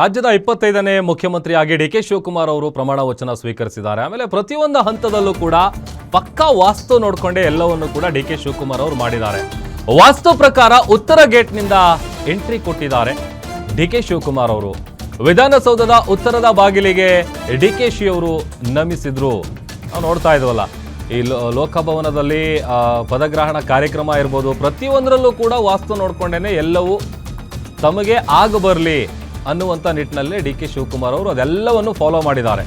ರಾಜ್ಯದ 25ನೇ ಮುಖ್ಯಮಂತ್ರಿಯಾಗಿ ಡಿ.ಕೆ. ಶಿವಕುಮಾರ್ ಅವರು ಪ್ರಮಾಣ ವಚನ ಸ್ವೀಕರಿಸಿದ್ದಾರೆ. ಆಮೇಲೆ ಪ್ರತಿಯೊಂದು ಹಂತದಲ್ಲೂ ಕೂಡ ಪಕ್ಕಾ ವಾಸ್ತು ನೋಡಿಕೊಂಡೇ ಎಲ್ಲವನ್ನು ಕೂಡ ಡಿ.ಕೆ. ಶಿವಕುಮಾರ್ ಅವರು ಮಾಡಿದ್ದಾರೆ. ವಾಸ್ತು ಪ್ರಕಾರ ಉತ್ತರ ಗೇಟ್ನಿಂದ ಎಂಟ್ರಿ ಕೊಟ್ಟಿದ್ದಾರೆ ಡಿ.ಕೆ. ಶಿವಕುಮಾರ್ ಅವರು. ವಿಧಾನಸೌಧದ ಉತ್ತರದ ಬಾಗಿಲಿಗೆ ಡಿ.ಕೆ. ಶಿ ಅವರು ನಮಿಸಿದ್ರು. ನಾವು ನೋಡ್ತಾ ಇದ್ವಲ್ಲ, ಈ ಲೋಕಭವನದಲ್ಲಿ ಪದಗ್ರಹಣ ಕಾರ್ಯಕ್ರಮ ಇರ್ಬೋದು, ಪ್ರತಿಯೊಂದರಲ್ಲೂ ಕೂಡ ವಾಸ್ತು ನೋಡ್ಕೊಂಡೇನೆ ಎಲ್ಲವೂ ತಮಗೆ ಆಗಬರಲಿ ಅನ್ನುವಂಥ ನಿಟ್ಟಿನಲ್ಲಿ ಡಿ.ಕೆ. ಶಿವಕುಮಾರ್ ಅವರು ಅದೆಲ್ಲವನ್ನು ಫಾಲೋ ಮಾಡಿದ್ದಾರೆ.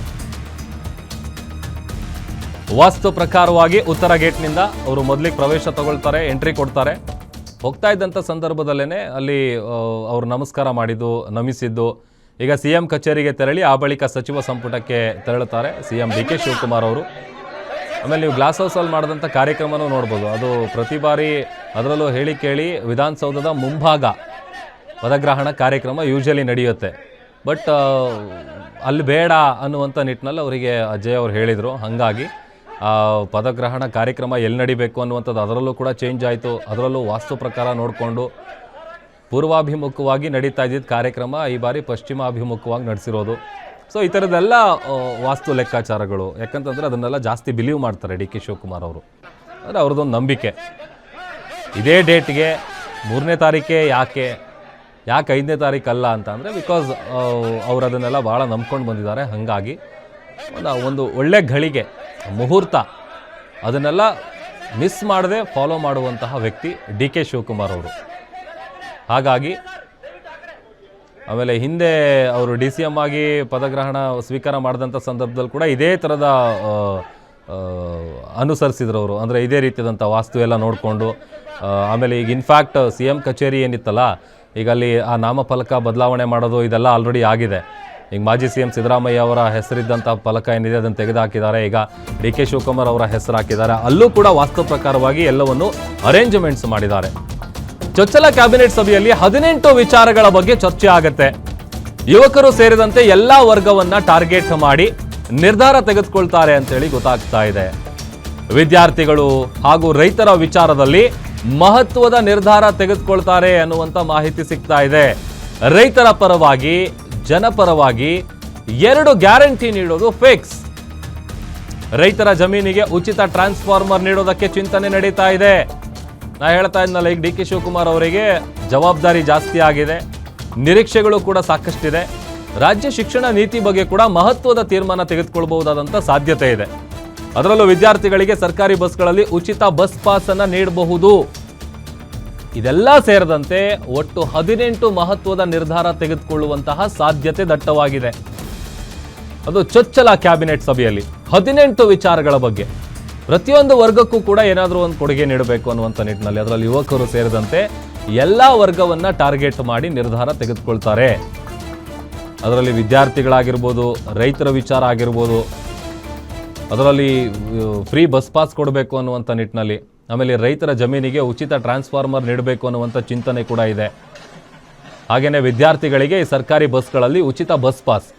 ವಾಸ್ತು ಪ್ರಕಾರವಾಗಿ ಉತ್ತರ ಗೇಟ್ನಿಂದ ಅವರು ಮೊದಲಿಗೆ ಪ್ರವೇಶ ತಗೊಳ್ತಾರೆ, ಎಂಟ್ರಿ ಕೊಡ್ತಾರೆ. ಹೋಗ್ತಾ ಇದ್ದಂಥ ಸಂದರ್ಭದಲ್ಲೇ ಅಲ್ಲಿ ಅವರು ನಮಸ್ಕಾರ ಮಾಡಿದ್ದು, ನಮಿಸಿದ್ದು. ಈಗ CM ಕಚೇರಿಗೆ ತೆರಳಿ ಆ ಬಳಿಕ ಸಚಿವ ಸಂಪುಟಕ್ಕೆ ತೆರಳುತ್ತಾರೆ CM ಡಿ.ಕೆ. ಶಿವಕುಮಾರ್ ಅವರು. ಆಮೇಲೆ ನೀವು ಗ್ಲಾಸ್ ಹೌಸಲ್ಲಿ ಮಾಡಿದಂಥ ಕಾರ್ಯಕ್ರಮನೂ ನೋಡ್ಬೋದು. ಅದು ಪ್ರತಿ ಬಾರಿ ಅದರಲ್ಲೂ ಹೇಳಿ ಕೇಳಿ ವಿಧಾನಸೌಧದ ಮುಂಭಾಗ ಪದಗ್ರಹಣ ಕಾರ್ಯಕ್ರಮ ಯೂಶಲಿ ನಡೆಯುತ್ತೆ. ಬಟ್ ಅಲ್ಲಿ ಬೇಡ ಅನ್ನುವಂಥ ನಿಟ್ಟಿನಲ್ಲಿ ಅವರಿಗೆ ಅಜಯ್ ಅವರು ಹೇಳಿದರು. ಹಾಗಾಗಿ ಪದಗ್ರಹಣ ಕಾರ್ಯಕ್ರಮ ಎಲ್ಲಿ ನಡಿಬೇಕು ಅನ್ನುವಂಥದ್ದು ಅದರಲ್ಲೂ ಕೂಡ ಚೇಂಜ್ ಆಯಿತು. ಅದರಲ್ಲೂ ವಾಸ್ತು ಪ್ರಕಾರ ನೋಡಿಕೊಂಡು ಪೂರ್ವಾಭಿಮುಖವಾಗಿ ನಡೀತಾ ಇದ್ದಿದ್ದ ಕಾರ್ಯಕ್ರಮ ಈ ಬಾರಿ ಪಶ್ಚಿಮಾಭಿಮುಖವಾಗಿ ನಡೆಸಿರೋದು. ಸೊ ಈ ಥರದ್ದೆಲ್ಲ ವಾಸ್ತು ಲೆಕ್ಕಾಚಾರಗಳು. ಯಾಕಂತಂದರೆ ಅದನ್ನೆಲ್ಲ ಜಾಸ್ತಿ ಬಿಲೀವ್ ಮಾಡ್ತಾರೆ ಡಿ.ಕೆ. ಶಿವಕುಮಾರ್ ಅವರು. ಅಂದರೆ ಅವ್ರದ್ದೊಂದು ನಂಬಿಕೆ. ಇದೇ ಡೇಟ್ಗೆ 3ನೇ ತಾರೀಕೆ ಯಾಕೆ 5ನೇ ತಾರೀಕು ಅಲ್ಲ ಅಂತ ಅಂದರೆ ಬಿಕಾಸ್ ಅವರು ಅದನ್ನೆಲ್ಲ ಭಾಳ ನಂಬ್ಕೊಂಡು ಬಂದಿದ್ದಾರೆ. ಹಾಗಾಗಿ ಒಂದು ಒಳ್ಳೆ ಘಳಿಗೆ ಮುಹೂರ್ತ ಅದನ್ನೆಲ್ಲ ಮಿಸ್ ಮಾಡದೆ ಫಾಲೋ ಮಾಡುವಂತಹ ವ್ಯಕ್ತಿ ಡಿ.ಕೆ. ಶಿವಕುಮಾರ್ ಅವರು. ಹಾಗಾಗಿ ಆಮೇಲೆ ಹಿಂದೆ ಅವರು DCM ಆಗಿ ಪದಗ್ರಹಣ ಸ್ವೀಕಾರ ಮಾಡಿದಂಥ ಸಂದರ್ಭದಲ್ಲಿ ಕೂಡ ಇದೇ ಥರದ ಅನುಸರಿಸಿದ್ರು ಅವರು. ಅಂದರೆ ಇದೇ ರೀತಿಯಾದಂಥ ವಾಸ್ತು ಎಲ್ಲ ನೋಡಿಕೊಂಡು. ಆಮೇಲೆ ಈಗ ಇನ್ಫ್ಯಾಕ್ಟ್ CM ಕಚೇರಿ ಏನಿತ್ತಲ್ಲ, ಈಗ ಅಲ್ಲಿ ಆ ನಾಮಫಲಕ ಬದಲಾವಣೆ ಮಾಡೋದು ಇದೆಲ್ಲ ಆಲ್ರೆಡಿ ಆಗಿದೆ. ಈಗ ಮಾಜಿ CM ಸಿದ್ದರಾಮಯ್ಯ ಅವರ ಹೆಸರಿದ್ದಂಥ ಫಲಕ ಏನಿದೆ ಅದನ್ನು ತೆಗೆದುಹಾಕಿದ್ದಾರೆ. ಈಗ ಡಿ.ಕೆ. ಶಿವಕುಮಾರ್ ಅವರ ಹೆಸರು ಹಾಕಿದ್ದಾರೆ. ಅಲ್ಲೂ ಕೂಡ ವಾಸ್ತು ಪ್ರಕಾರವಾಗಿ ಎಲ್ಲವನ್ನು ಅರೇಂಜ್ಮೆಂಟ್ಸ್ ಮಾಡಿದ್ದಾರೆ. ಚೊಚ್ಚಲ ಕ್ಯಾಬಿನೆಟ್ ಸಭೆಯಲ್ಲಿ 18 ವಿಚಾರಗಳ ಬಗ್ಗೆ ಚರ್ಚೆ ಆಗುತ್ತೆ. ಯುವಕರು ಸೇರಿದಂತೆ ಎಲ್ಲಾ ವರ್ಗವನ್ನ ಟಾರ್ಗೆಟ್ ಮಾಡಿ ನಿರ್ಧಾರ ತೆಗೆದುಕೊಳ್ತಾರೆ ಅಂತೇಳಿ ಗೊತ್ತಾಗ್ತಾ ಇದೆ. ವಿದ್ಯಾರ್ಥಿಗಳು ಹಾಗೂ ರೈತರ ವಿಚಾರದಲ್ಲಿ ಮಹತ್ವದ ನಿರ್ಧಾರ ತೆಗೆದುಕೊಳ್ತಾರೆ ಅನ್ನುವಂಥ ಮಾಹಿತಿ ಸಿಗ್ತಾ ಇದೆ. ರೈತರ ಪರವಾಗಿ ಜನಪರವಾಗಿ 2 ಗ್ಯಾರಂಟಿ ನೀಡೋದು ಫಿಕ್ಸ್. ರೈತರ ಜಮೀನಿಗೆ ಉಚಿತ ಟ್ರಾನ್ಸ್ಫಾರ್ಮರ್ ನೀಡೋದಕ್ಕೆ ಚಿಂತನೆ ನಡೀತಾ ಇದೆ. ನಾ ಹೇಳ್ತಾ ಇದ್ನಲ್ಲ, ಈಗ ಡಿ.ಕೆ. ಶಿವಕುಮಾರ್ ಅವರಿಗೆ ಜವಾಬ್ದಾರಿ ಜಾಸ್ತಿ ಆಗಿದೆ, ನಿರೀಕ್ಷೆಗಳು ಕೂಡ ಸಾಕಷ್ಟಿದೆ. ರಾಜ್ಯ ಶಿಕ್ಷಣ ನೀತಿ ಬಗ್ಗೆ ಕೂಡ ಮಹತ್ವದ ತೀರ್ಮಾನ ತೆಗೆದುಕೊಳ್ಬಹುದಾದಂಥ ಸಾಧ್ಯತೆ ಇದೆ. ಅದರಲ್ಲೂ ವಿದ್ಯಾರ್ಥಿಗಳಿಗೆ ಸರ್ಕಾರಿ ಬಸ್ಗಳಲ್ಲಿ ಉಚಿತ ಬಸ್ ಪಾಸ್ ಅನ್ನು ನೀಡಬಹುದು. ಇದೆಲ್ಲ ಸೇರಿದಂತೆ ಒಟ್ಟು 18 ಮಹತ್ವದ ನಿರ್ಧಾರ ತೆಗೆದುಕೊಳ್ಳುವಂತಹ ಸಾಧ್ಯತೆ ದಟ್ಟವಾಗಿದೆ. ಅದು ಚೊಚ್ಚಲ ಕ್ಯಾಬಿನೆಟ್ ಸಭೆಯಲ್ಲಿ 18 ವಿಚಾರಗಳ ಬಗ್ಗೆ ಪ್ರತಿಯೊಂದು ವರ್ಗಕ್ಕೂ ಕೂಡ ಏನಾದರೂ ಒಂದು ಕೊಡುಗೆ ನೀಡಬೇಕು ಅನ್ನುವಂಥ ನಿಟ್ಟಿನಲ್ಲಿ, ಅದರಲ್ಲಿ ಯುವಕರು ಸೇರಿದಂತೆ ಎಲ್ಲ ವರ್ಗವನ್ನ ಟಾರ್ಗೆಟ್ ಮಾಡಿ ನಿರ್ಧಾರ ತೆಗೆದುಕೊಳ್ತಾರೆ. ಅದರಲ್ಲಿ ವಿದ್ಯಾರ್ಥಿಗಳಾಗಿರ್ಬೋದು, ರೈತರ ವಿಚಾರ ಆಗಿರ್ಬೋದು, ಅದರಲ್ಲಿ ಫ್ರೀ ಬಸ್ ಪಾಸ್ ಕೊಡಬೇಕು ಅನ್ನುವಂಥ ನಿಟ್ಟಿನಲ್ಲಿ, ಆಮೇಲೆ ರೈತರ ಜಮೀನಿಗೆ ಉಚಿತ ಟ್ರಾನ್ಸ್ಫಾರ್ಮರ್ ನೀಡಬೇಕು ಅನ್ನುವಂಥ ಚಿಂತನೆ ಕೂಡ ಇದೆ. ಹಾಗೆಯೇ ವಿದ್ಯಾರ್ಥಿಗಳಿಗೆ ಈ ಸರ್ಕಾರಿ ಬಸ್ಗಳಲ್ಲಿ ಉಚಿತ ಬಸ್ ಪಾಸ್,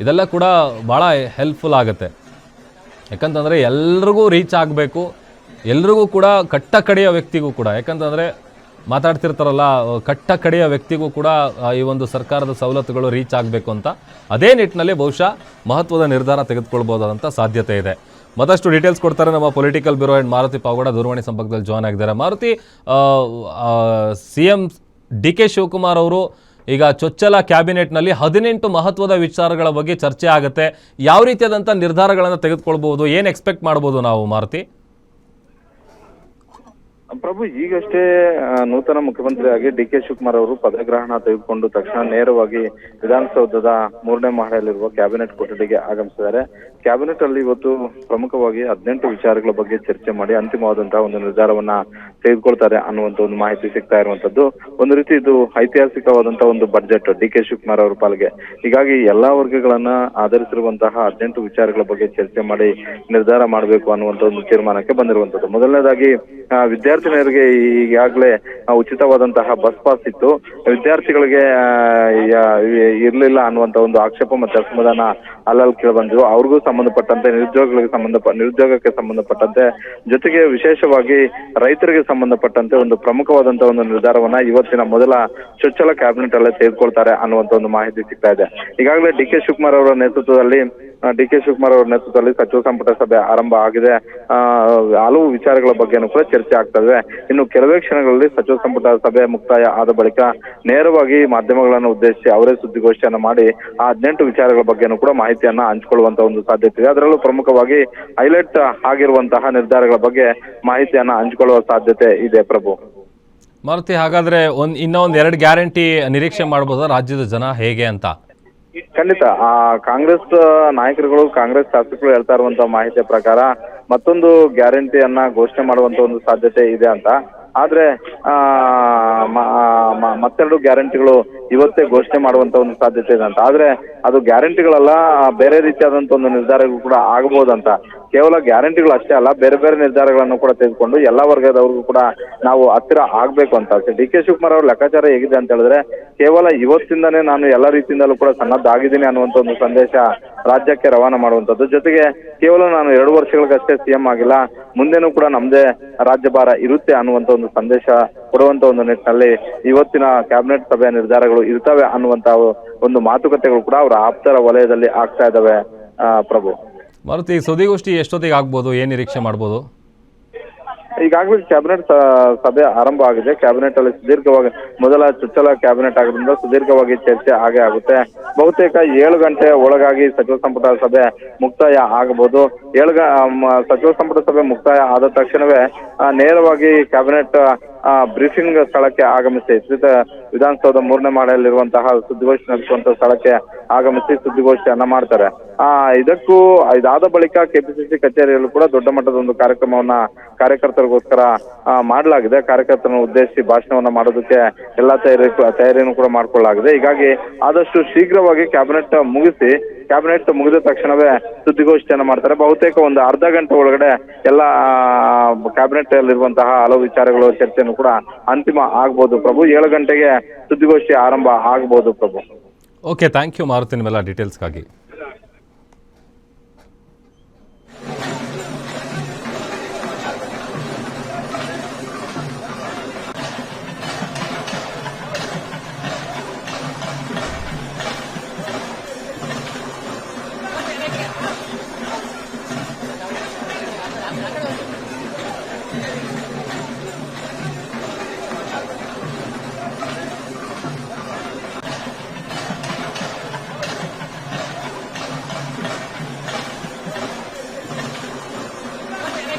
ಇದೆಲ್ಲ ಕೂಡ ಭಾಳ ಹೆಲ್ಪ್ಫುಲ್ ಆಗುತ್ತೆ. ಯಾಕಂತಂದರೆ ಎಲ್ರಿಗೂ ರೀಚ್ ಆಗಬೇಕು, ಎಲ್ರಿಗೂ ಕೂಡ ಕಟ್ಟ ಕಡೆಯ ವ್ಯಕ್ತಿಗೂ ಕೂಡ, ಯಾಕಂತಂದರೆ ಮಾತಾಡ್ತಿರ್ತಾರಲ್ಲ, ಕಟ್ಟ ಕಡೆಯ ವ್ಯಕ್ತಿಗೂ ಕೂಡ ಈ ಒಂದು ಸರ್ಕಾರದ ಸವಲತ್ತುಗಳು ರೀಚ್ ಆಗಬೇಕು ಅಂತ. ಅದೇ ನಿಟ್ಟಿನಲ್ಲಿ ಬಹುಶಃ ಮಹತ್ವದ ನಿರ್ಧಾರ ತೆಗೆದುಕೊಳ್ಬೋದಾದಂಥ ಸಾಧ್ಯತೆ ಇದೆ. ಮತ್ತಷ್ಟು ಡೀಟೇಲ್ಸ್ ಕೊಡ್ತಾರೆ ನಮ್ಮ political bureau head Maruti Pavagada ದೂರವಾಣಿ ಸಂಪರ್ಕದಲ್ಲಿ ಜಾಯ್ನ್ ಆಗಿದ್ದಾರೆ. ಮಾರುತಿ, CM ಡಿ.ಕೆ. ಶಿವಕುಮಾರ್ ಅವರು ಈಗ ಚೊಚ್ಚಲ ಕ್ಯಾಬಿನೆಟ್ನಲ್ಲಿ 18 ಮಹತ್ವದ ವಿಚಾರಗಳ ಬಗ್ಗೆ ಚರ್ಚೆ ಆಗುತ್ತೆ. ಯಾವ ರೀತಿಯಾದಂಥ ನಿರ್ಧಾರಗಳನ್ನು ತೆಗೆದುಕೊಳ್ಬಹುದು, ಏನು ಎಕ್ಸ್ಪೆಕ್ಟ್ ಮಾಡ್ಬೋದು ನಾವು ಮಾರುತಿ? ಪ್ರಭು, ಈಗಷ್ಟೇ ನೂತನ ಮುಖ್ಯಮಂತ್ರಿಯಾಗಿ ಡಿ.ಕೆ. ಶಿವಕುಮಾರ್ ಅವರು ಪದಗ್ರಹಣ ತೆಗೆದುಕೊಂಡು ತಕ್ಷಣ ನೇರವಾಗಿ ವಿಧಾನಸೌಧದ 3ನೇ ಮಹಡಿಯಲ್ಲಿರುವ ಕ್ಯಾಬಿನೆಟ್ ಕೊಠಡಿಗೆ ಆಗಮಿಸಿದ್ದಾರೆ. ಕ್ಯಾಬಿನೆಟ್ ಅಲ್ಲಿ ಇವತ್ತು ಪ್ರಮುಖವಾಗಿ 18 ವಿಚಾರಗಳ ಬಗ್ಗೆ ಚರ್ಚೆ ಮಾಡಿ ಅಂತಿಮವಾದಂತಹ ಒಂದು ನಿರ್ಧಾರವನ್ನ ತೆಗೆದುಕೊಳ್ತಾರೆ ಅನ್ನುವಂತ ಒಂದು ಮಾಹಿತಿ ಸಿಗ್ತಾ ಇರುವಂತದ್ದು. ಒಂದು ರೀತಿ ಇದು ಐತಿಹಾಸಿಕವಾದಂತಹ ಒಂದು ಬಡ್ಜೆಟ್ ಡಿ.ಕೆ. ಶಿವಕುಮಾರ್ ಅವರ ಪಾಲಿಗೆ. ಹೀಗಾಗಿ ಎಲ್ಲಾ ವರ್ಗಗಳನ್ನ ಆಧರಿಸಿರುವಂತಹ 18 ವಿಚಾರಗಳ ಬಗ್ಗೆ ಚರ್ಚೆ ಮಾಡಿ ನಿರ್ಧಾರ ಮಾಡಬೇಕು ಅನ್ನುವಂತ ಒಂದು ತೀರ್ಮಾನಕ್ಕೆ ಬಂದಿರುವಂತದ್ದು. ಮೊದಲನೇದಾಗಿ ವಿದ್ಯಾರ್ಥಿನಿಯರಿಗೆ ಈಗಾಗಲೇ ಉಚಿತವಾದಂತಹ ಬಸ್ ಪಾಸ್ ಇತ್ತು. ವಿದ್ಯಾರ್ಥಿಗಳಿಗೆ ಇರ್ಲಿಲ್ಲ ಅನ್ನುವಂತ ಒಂದು ಆಕ್ಷೇಪ ಮತ್ತೆ ಅಸಮಾಧಾನ ಅಲ್ಲಲ್ಲಿ ಕೇಳಿಬಂದ್ರು. ಅವ್ರಿಗೂ ಸಂಬಂಧಪಟ್ಟಂತೆ ನಿರುದ್ಯೋಗಕ್ಕೆ ಸಂಬಂಧಪಟ್ಟಂತೆ ಜೊತೆಗೆ ವಿಶೇಷವಾಗಿ ರೈತರಿಗೆ ಸಂಬಂಧಪಟ್ಟಂತೆ ಒಂದು ಪ್ರಮುಖವಾದಂತಹ ಒಂದು ನಿರ್ಧಾರವನ್ನ ಇವತ್ತಿನ ಮೊದಲ ಚೊಚ್ಚಲ ಕ್ಯಾಬಿನೆಟ್ ಅಲ್ಲೇ ತೆಗೆದುಕೊಳ್ತಾರೆ ಅನ್ನುವಂತ ಒಂದು ಮಾಹಿತಿ ಸಿಗ್ತಾ ಇದೆ. ಈಗಾಗಲೇ ಡಿ ಕೆ ಶಿವಕುಮಾರ್ ಅವರ ನೇತೃತ್ವದಲ್ಲಿ ಸಚಿವ ಸಂಪುಟ ಸಭೆ ಆರಂಭ ಆಗಿದೆ. ಹಲವು ವಿಚಾರಗಳ ಬಗ್ಗೆನೂ ಕೂಡ ಚರ್ಚೆ ಆಗ್ತದೆ. ಇನ್ನು ಕೆಲವೇ ಕ್ಷಣಗಳಲ್ಲಿ ಸಚಿವ ಸಂಪುಟ ಸಭೆ ಮುಕ್ತಾಯ ಆದ ಬಳಿಕ ನೇರವಾಗಿ ಮಾಧ್ಯಮಗಳನ್ನು ಉದ್ದೇಶಿಸಿ ಅವರೇ ಸುದ್ದಿಗೋಷ್ಠಿಯನ್ನು ಮಾಡಿ ಆ 18 ವಿಚಾರಗಳ ಬಗ್ಗೆನೂ ಕೂಡ ಮಾಹಿತಿಯನ್ನ ಹಂಚಿಕೊಳ್ಳುವಂತ ಒಂದು ಸಾಧ್ಯತೆ ಇದೆ. ಅದರಲ್ಲೂ ಪ್ರಮುಖವಾಗಿ ಹೈಲೈಟ್ ಆಗಿರುವಂತಹ ನಿರ್ಧಾರಗಳ ಬಗ್ಗೆ ಮಾಹಿತಿಯನ್ನ ಹಂಚಿಕೊಳ್ಳುವ ಸಾಧ್ಯತೆ ಇದೆ. ಪ್ರಭು, ಮಾರುತಿ, ಹಾಗಾದ್ರೆ ಇನ್ನೊಂದು 2 ಗ್ಯಾರಂಟಿ ನಿರೀಕ್ಷೆ ಮಾಡಬಹುದಾ ರಾಜ್ಯದ ಜನ ಹೇಗೆ ಅಂತ? ಖಂಡಿತ ಕಾಂಗ್ರೆಸ್ ನಾಯಕರುಗಳು, ಕಾಂಗ್ರೆಸ್ ಶಾಸಕರು ಹೇಳ್ತಾ ಇರುವಂತಹ ಮಾಹಿತಿಯ ಪ್ರಕಾರ ಮತ್ತೊಂದು ಗ್ಯಾರಂಟಿಯನ್ನ ಘೋಷಣೆ ಮಾಡುವಂತ ಒಂದು ಸಾಧ್ಯತೆ ಇದೆ ಅಂತ. ಆದ್ರೆ ಮತ್ತೆರಡು ಗ್ಯಾರಂಟಿಗಳು ಇವತ್ತೇ ಘೋಷಣೆ ಮಾಡುವಂತ ಒಂದು ಸಾಧ್ಯತೆ ಇದೆ ಅಂತ. ಆದ್ರೆ ಅದು ಗ್ಯಾರಂಟಿಗಳಲ್ಲ, ಬೇರೆ ರೀತಿಯಾದಂತ ಒಂದು ನಿರ್ಧಾರಗಳು ಕೂಡ ಆಗಬಹುದಂತ. ಕೇವಲ ಗ್ಯಾರಂಟಿಗಳು ಅಷ್ಟೇ ಅಲ್ಲ, ಬೇರೆ ಬೇರೆ ನಿರ್ಧಾರಗಳನ್ನು ಕೂಡ ತೆಗೆದುಕೊಂಡು ಎಲ್ಲಾ ವರ್ಗದವ್ರಿಗೂ ಕೂಡ ನಾವು ಹತ್ತಿರ ಆಗ್ಬೇಕು ಅಂತ. ಡಿ ಕೆ ಶಿವಕುಮಾರ್ ಅವ್ರ ಲೆಕ್ಕಾಚಾರ ಹೇಗಿದೆ ಅಂತ ಹೇಳಿದ್ರೆ, ಕೇವಲ ಇವತ್ತಿಂದಾನೇ ನಾನು ಎಲ್ಲಾ ರೀತಿಯಿಂದಲೂ ಕೂಡ ಸನ್ನದ್ಧ ಆಗಿದ್ದೀನಿ ಅನ್ನುವಂತ ಒಂದು ಸಂದೇಶ ರಾಜ್ಯಕ್ಕೆ ರವಾನೆ ಮಾಡುವಂತದ್ದು. ಜೊತೆಗೆ ಕೇವಲ ನಾನು 2 ವರ್ಷಗಳಿಗಷ್ಟೇ ಸಿಎಂ ಆಗಿಲ್ಲ, ಮುಂದೆನೂ ಕೂಡ ನಮ್ದೇ ರಾಜ್ಯಭಾರ ಇರುತ್ತೆ ಅನ್ನುವಂತ ಒಂದು ಸಂದೇಶ ಕೊಡುವಂತ ಒಂದು ನಿಟ್ಟಿನಲ್ಲಿ ಇವತ್ತಿನ ಕ್ಯಾಬಿನೆಟ್ ಸಭೆಯ ನಿರ್ಧಾರಗಳು ಇರ್ತವೆ ಅನ್ನುವಂತ ಒಂದು ಮಾತುಕತೆಗಳು ಕೂಡ ಅವರ ಆಪ್ತರ ವಲಯದಲ್ಲಿ ಆಗ್ತಾ ಇದಾವೆ. ಪ್ರಭು, ಮಾರುತಿ, ಸುದ್ದಿಗೋಷ್ಠಿ ಎಷ್ಟೊತ್ತಿಗೆ ಆಗ್ಬೋದು, ಏನ್ ನಿರೀಕ್ಷೆ ಮಾಡ್ಬೋದು? ಈಗಾಗಲೇ ಕ್ಯಾಬಿನೆಟ್ ಸಭೆ ಆರಂಭ ಆಗಿದೆ. ಕ್ಯಾಬಿನೆಟ್ ಅಲ್ಲಿ ಸುದೀರ್ಘವಾಗಿ ಮೊದಲ ಚೊಚ್ಚಲ ಕ್ಯಾಬಿನೆಟ್ ಆಗೋದ್ರಿಂದ ಸುದೀರ್ಘವಾಗಿ ಚರ್ಚೆ ಆಗೇ ಆಗುತ್ತೆ. ಬಹುತೇಕ 7 ಗಂಟೆ ಒಳಗಾಗಿ ಸಚಿವ ಸಂಪುಟ ಸಭೆ ಮುಕ್ತಾಯ ಆಗಬಹುದು. ಸಚಿವ ಸಂಪುಟ ಸಭೆ ಮುಕ್ತಾಯ ಆದ ತಕ್ಷಣವೇ ನೇರವಾಗಿ ಕ್ಯಾಬಿನೆಟ್ ಬ್ರೀಫಿಂಗ್ ಸ್ಥಳಕ್ಕೆ ಆಗಮಿಸಿ ವಿಧಾನಸೌಧ 3ನೇ ಮಹಡಿಯಲ್ಲಿರುವಂತಹ ಸುದ್ದಿಗೋಷ್ಠಿ ನಡೆಸುವಂತಹ ಸ್ಥಳಕ್ಕೆ ಆಗಮಿಸಿ ಸುದ್ದಿಗೋಷ್ಠಿಯನ್ನ ಮಾಡ್ತಾರೆ. ಇದಾದ ಬಳಿಕ ಕೆಪಿಸಿಸಿ ಕಚೇರಿಯಲ್ಲೂ ಕೂಡ ದೊಡ್ಡ ಮಟ್ಟದ ಒಂದು ಕಾರ್ಯಕ್ರಮವನ್ನ ಕಾರ್ಯಕರ್ತರಿಗೋಸ್ಕರ ಮಾಡಲಾಗಿದೆ. ಕಾರ್ಯಕರ್ತರನ್ನು ಉದ್ದೇಶಿಸಿ ಭಾಷಣವನ್ನ ಮಾಡೋದಕ್ಕೆ ಎಲ್ಲಾ ತಯಾರಿಯನ್ನು ಕೂಡ ಮಾಡ್ಕೊಳ್ಳಲಾಗಿದೆ. ಹೀಗಾಗಿ ಆದಷ್ಟು ಶೀಘ್ರವಾಗಿ ಕ್ಯಾಬಿನೆಟ್ ಮುಗಿದ ತಕ್ಷಣವೇ ಸುದ್ದಿಗೋಷ್ಠಿಯನ್ನ ಮಾಡ್ತಾರೆ. ಬಹುತೇಕ ಒಂದು ಅರ್ಧ ಗಂಟೆ ಒಳಗಡೆ ಎಲ್ಲ ಕ್ಯಾಬಿನೆಟ್ ಅಲ್ಲಿರುವಂತಹ ಹಲವು ವಿಚಾರಗಳು ಚರ್ಚೆಯನ್ನು ಕೂಡ ಅಂತಿಮ ಆಗ್ಬಹುದು. ಪ್ರಭು, 7 ಗಂಟೆಗೆ ಸುದ್ದಿಗೋಷ್ಠಿ ಆರಂಭ ಆಗಬಹುದು. ಪ್ರಭು, ಓಕೆ, ಥ್ಯಾಂಕ್ ಯು ಮಾರುತಿ, ನಿಮ್ಮೆಲ್ಲ ಡೀಟೇಲ್ಸ್ಗಾಗಿ.